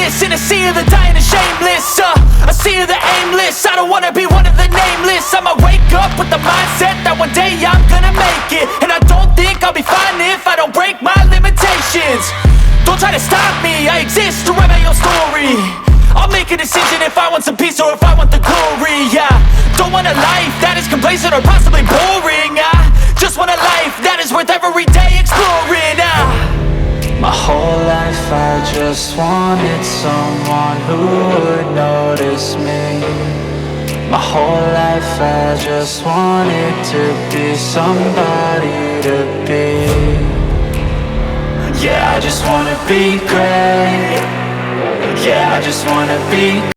aimless in a sea of the dying and shameless. A sea of the aimless, I don't wanna be one of the nameless. I'ma wake up with the mindset that one day I'm gonna make it. And I don't think I'll be fine if I don't break my limitations. Don't try to stop me, I exist to write my own story. I'll make a decision if I want some peace or if I want the glory. Yeah, don't want a life that is complacent or possibly boring. I just want a life that is worth every day exploring. My whole life I just wanted someone who would notice me. My whole life I just wanted to be somebody to be. Yeah, I just wanna be great. Yeah, I just wanna be